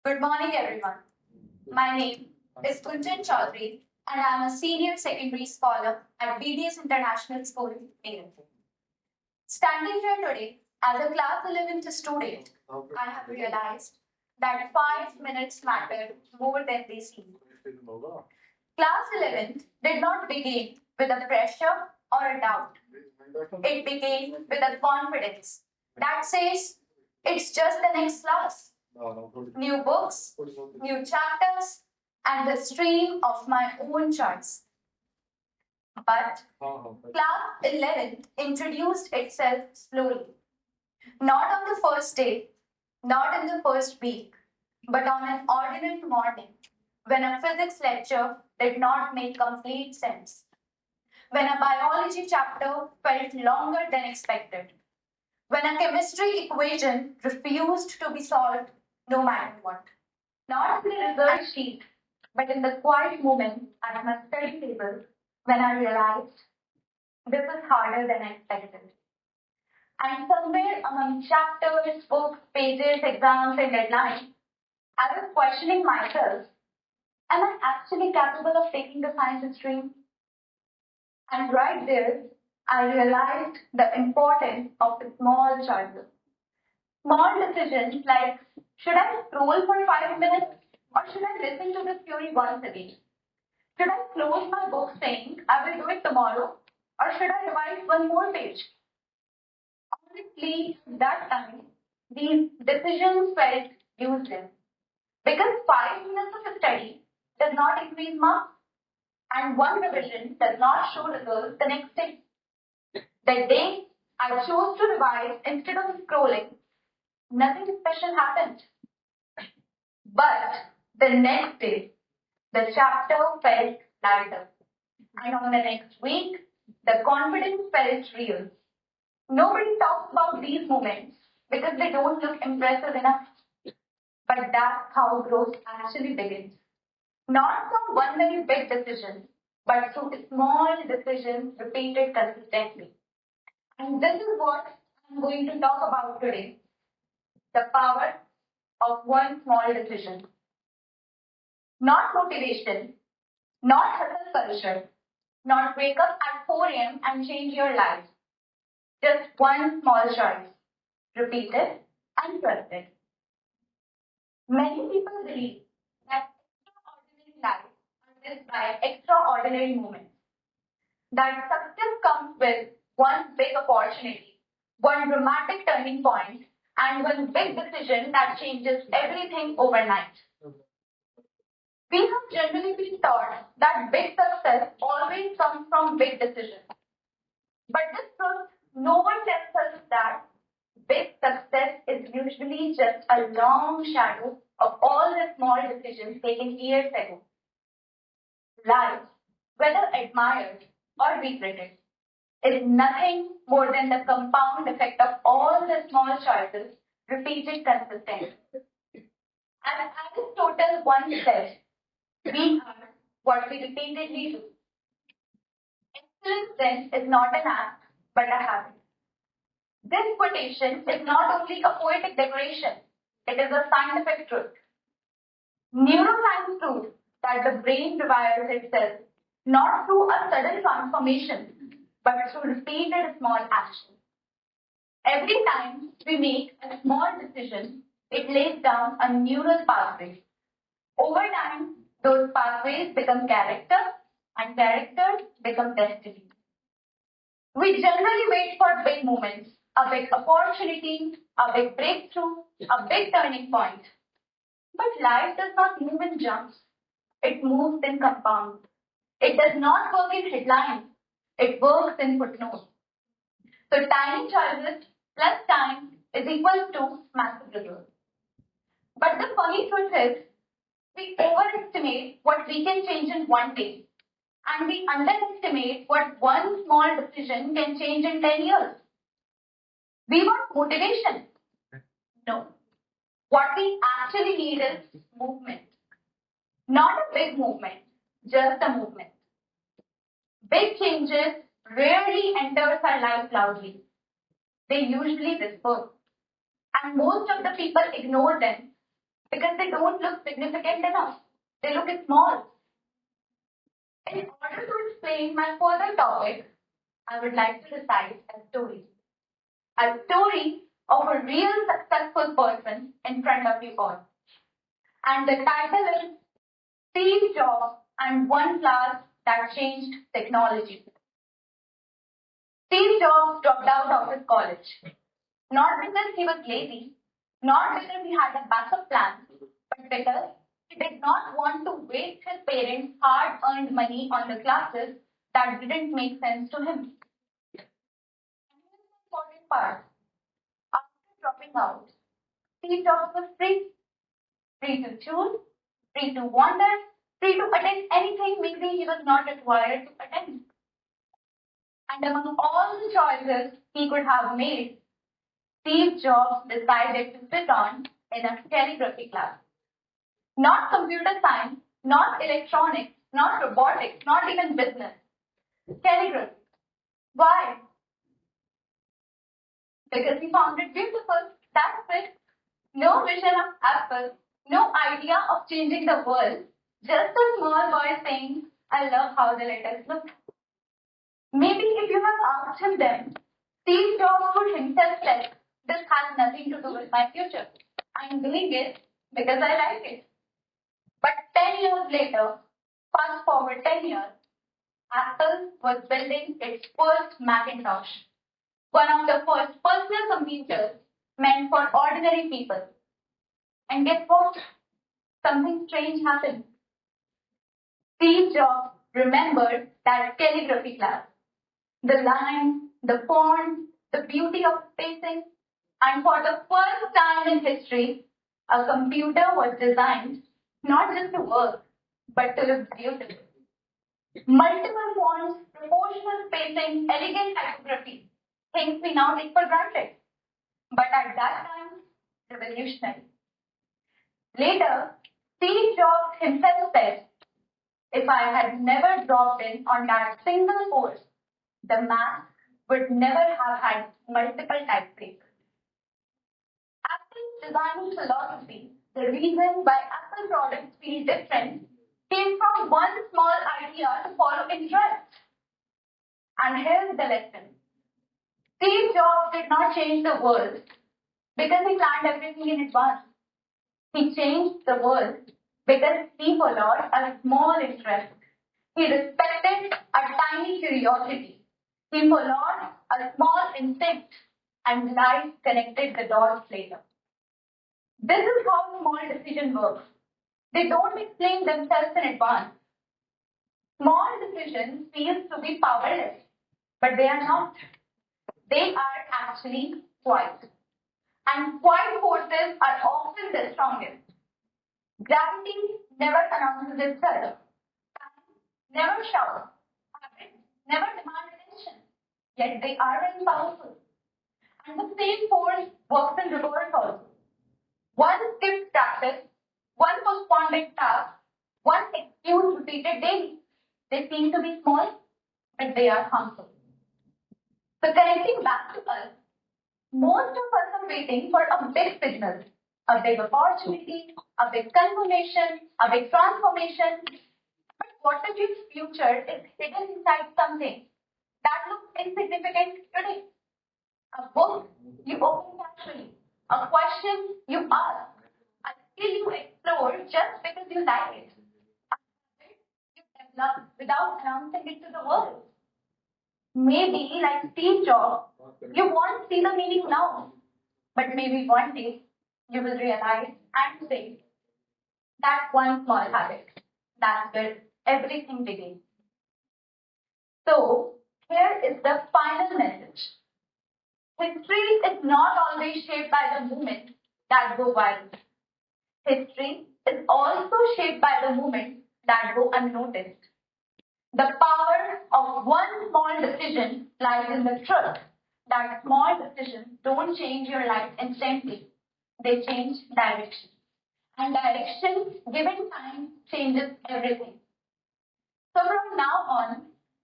Good morning, everyone. My name is Gunjan Choudhry, and I'm a senior secondary scholar at BDS International School, England. Standing here today as a class 11th student, I have realized that 5 minutes matter more than they seem. Class 11th did not begin with a pressure or a doubt. It began with a confidence that says it's just the next class. New books, new chapters, and the stream of my own choice. But class 11 introduced itself slowly, not on the first day, not in the first week, but on an ordinary morning when a physics lecture did not make complete sense, when a biology chapter felt longer than expected, when a chemistry equation refused to be solved no matter what. Not in the result sheet, but in the quiet moment at my study table when I realized this is harder than I expected. And somewhere among chapters, books, pages, exams, and deadlines, I was questioning myself, am I actually capable of taking the science stream? And right there, I realized the importance of the small choices. Small decisions like, should I scroll for 5 minutes or should I listen to this theory once a day? Should I close my book saying I will do it tomorrow or should I revise one more page? Honestly, that time, these decisions felt useless because 5 minutes of study does not increase marks and one revision does not show results the next day. The day I chose to revise instead of scrolling, nothing special happened. But the next day, the chapter felt lighter. And on the next week, the confidence felt real. Nobody talks about these moments because they don't look impressive enough. But that's how growth actually begins. Not from one very big decision, but through small decisions repeated consistently. And this is what I'm going to talk about today, the power of one small decision. Not motivation, not hustle culture, not wake up at 4 a.m. and change your life. Just one small choice, repeated and trusted. Many people believe that extraordinary lives are lived by extraordinary moments. That success comes with one big opportunity, one dramatic turning point, and one big decision that changes everything overnight. We have generally been taught that big success always comes from big decisions. But this truth, no one tells us that big success is usually just a long shadow of all the small decisions taken years ago. Life, whether admired or regretted, is nothing more than the compound effect of all the small choices repeated consistently. As Aristotle once said, we are what we repeatedly do. Excellence then is not an act, but a habit. This quotation is not only a poetic decoration, it is a scientific truth. Neuroscience proves that the brain rewires itself not through a sudden transformation, but through repeated small actions. Every time we make a small decision, it lays down a neural pathway. Over time, those pathways become character, and characters become destiny. We generally wait for big moments, a big opportunity, a big breakthrough, a big turning point. But life does not move in jumps. It moves in compounds. It does not work in headlines. It works in footnotes. So tiny choices plus time is equal to massive results. But the funny truth is, we overestimate what we can change in one day, and we underestimate what one small decision can change in 10 years. We want motivation. No. What we actually need is movement. Not a big movement, just a movement. Big changes rarely enter our life loudly. They usually whisper. And most of the people ignore them because they don't look significant enough. They look small. In order to explain my further topic, I would like to recite a story. A story of a real successful person in front of you all. And the title is Steve Jobs and One Class That Changed Technology. Steve Jobs dropped out of his college. Not because he was lazy, not because he had a backup plan, but because he did not want to waste his parents' hard-earned money on the classes that didn't make sense to him. And here's the important part. After dropping out, Steve Jobs was free to choose, free to wander, free to attend anything maybe he was not required to attend. And among all the choices he could have made, Steve Jobs decided to sit on in a calligraphy class. Not computer science, not electronics, not robotics, not even business. Calligraphy. Why? Because he found it beautiful. That's it. No vision of Apple, no idea of changing the world. Just a small boy saying, I love how the letters look. Maybe if you have asked him then, Steve Jobs would himself say, this has nothing to do with my future. I'm doing it because I like it. But 10 years later, fast forward 10 years, Apple was building its first Macintosh, one of the first personal computers meant for ordinary people. And guess what? Something strange happened. Steve Jobs remembered that calligraphy class. The lines, the font, the beauty of spacing, and for the first time in history, a computer was designed not just to work, but to look beautiful. Multiple fonts, proportional spacing, elegant typography, things we now take for granted. But at that time, revolutionary. Later, Steve Jobs himself said, if I had never dropped in on that single course, the Mac would never have had multiple typefaces. Apple's design philosophy, the reason why Apple products feel different, came from one small idea to follow interest. And here's the lesson. Steve Jobs did not change the world because he planned everything in advance. He changed the world because he followed a small interest. He respected a tiny curiosity. He followed a small instinct, and life connected the dots later. This is how small decisions work. They don't explain themselves in advance. Small decisions feel to be powerless, but they are not. They are actually quiet. And quiet forces are often the strongest. Gravity never announces itself. Time never shouts. Habits never demand attention. Yet they are very powerful. And the same force works in reverse also. One skipped practice, one postponed task, one excuse repeated daily. They seem to be small, but they are harmful. So connecting back to us, most of us are waiting for a big signal, a big opportunity, a big confirmation, a big transformation. But what if your future is hidden inside something that looks insignificant today? A book you open casually, a question you ask, a skill you explore just because you like it, a habit you develop without announcing it to the world. Maybe, like Steve Jobs, you won't see the meaning now, but maybe one day you will realize and say, that one small habit, that's where everything begins. So, here is the final message. History is not always shaped by the moments that go viral. History is also shaped by the moments that go unnoticed. The power of one small decision lies in the truth that small decisions don't change your life instantly. They change direction. And direction, given time, changes everything. So from now on,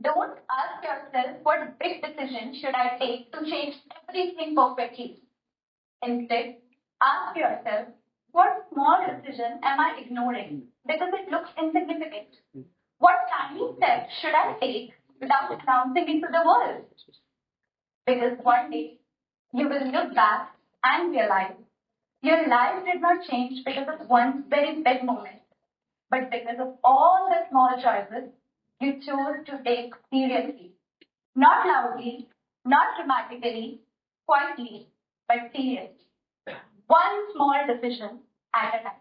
don't ask yourself what big decision should I take to change everything perfectly. Instead, ask yourself What small decision am I ignoring because it looks insignificant? What tiny step should I take without announcing it to the world? Because one day you will look back and realize your life did not change because of one very big moment, but because of all the small choices you chose to take seriously. Not loudly, not dramatically, quietly, but seriously. One small decision at a time.